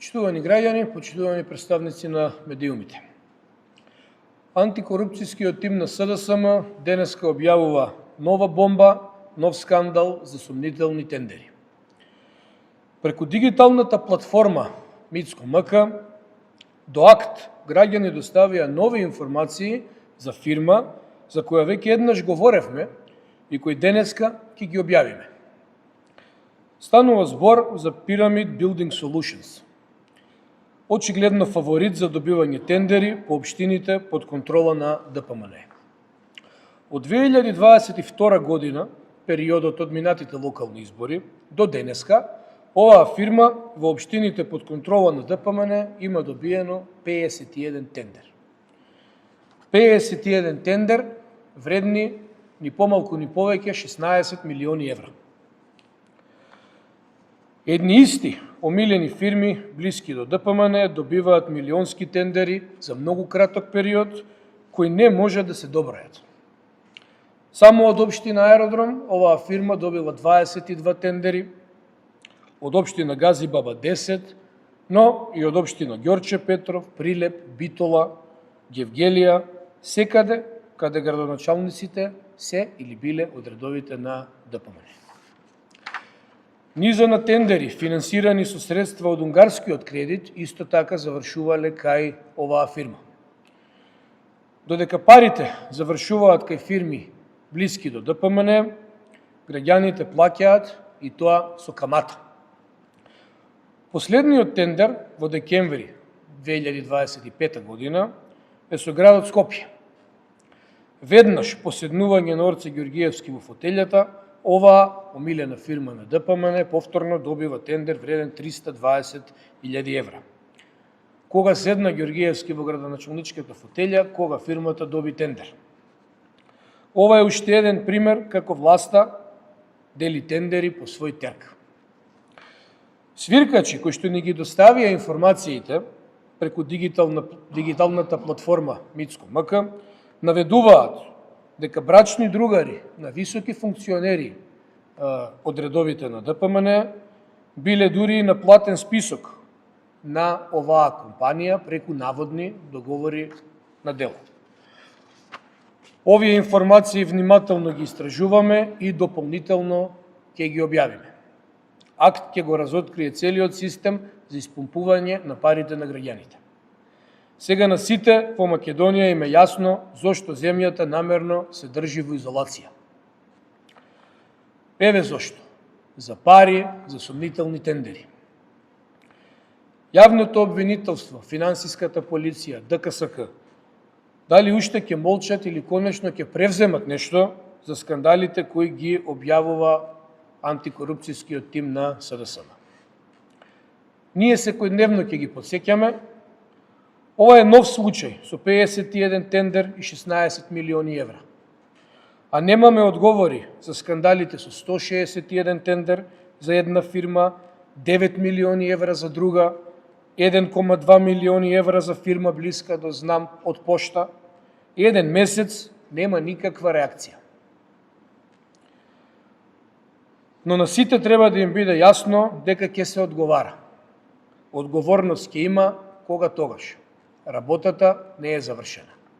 Почитувани граѓани, почитувани представници на медиумите. Антикорупцијскиот тим на СДСМ денеска објавува нова бомба, нов скандал за сомнителни тендери. Преку дигиталната платформа Мицко МК до акт граѓани доставија нови информации за фирма за која веќе еднаш говоревме и кој денеска ќе ги објавиме. Станува збор за Pyramid Building Solutions. Очигледно фаворит за добивање тендери по општините под контрола на ДПМН. Од 2022 година, периодот од минатите локални избори, до денеска, оваа фирма во општините под контрола на ДПМН има добиено 51 тендер. 51 тендер вредни ни помалку ни повеќе 16 милиони евра. Едни исти омилени фирми блиски до ДПМН добиваат милионски тендери за многу краток период кои не може да се добројат. Само од општина Аеродром оваа фирма добила 22 тендери, од општина Газибаба 10, но и од општина Ѓорче Петров, Прилеп, Битола, Гевгелија, секаде каде градоначалниците се или биле од редовите на ДПМН. Низа на тендери, финансирани со средства од унгарскиот кредит, исто така завршувале кај оваа фирма. Додека парите завршуваат кај фирми блиски до ДПМН, граѓаните плаќаат и тоа со камата. Последниот тендер во декември 2025 година е со градот Скопје. Веднаш по седнување на Орце Ѓоргиевски во фотелјата, оваа омилена фирма на ДПМН повторно добива тендер вреден 320.000 евра. Кога седна Ѓоргиевски во градоначалничката фотелја, кога фирмата доби тендер. Ова е уште еден пример како власта дели тендери по свој терк. Свиркачи кои што ни ги доставија информациите преку дигиталната платформа Мицко МК наведуваат дека брачни другари на високи функционери од редовите на ДПМН биле дури на платен список на оваа компанија преку наводни договори на дело. Овие информации внимателно ги истражуваме и дополнително ќе ги објавиме. Акт ќе го разоткрие целиот систем за испумпување на парите на граѓаните. Сега на сите во Македонија им е јасно зошто земјата намерно се држи во изолација. Еве зошто. За пари, за сомнителни тендери. Јавното обвинителство, финансиската полиција, ДКСК, дали уште ќе молчат или конечно ќе превземат нешто за скандалите кои ги објавува антикорупцијскиот тим на СДСМ. Ние секојдневно ќе ги потсеќаме. Ова е нов случај со 51 тендер и 16 милиони евра. А немаме одговори за скандалите со 161 тендер за една фирма, 9 милиони евра за друга, 1,2 милиони евра за фирма блиска до знам од пошта. Еден месец нема никаква реакција. Но на сите треба да им биде јасно дека ќе се одговара. Одговорност ќе има кога тогаш. Работата не е завршена.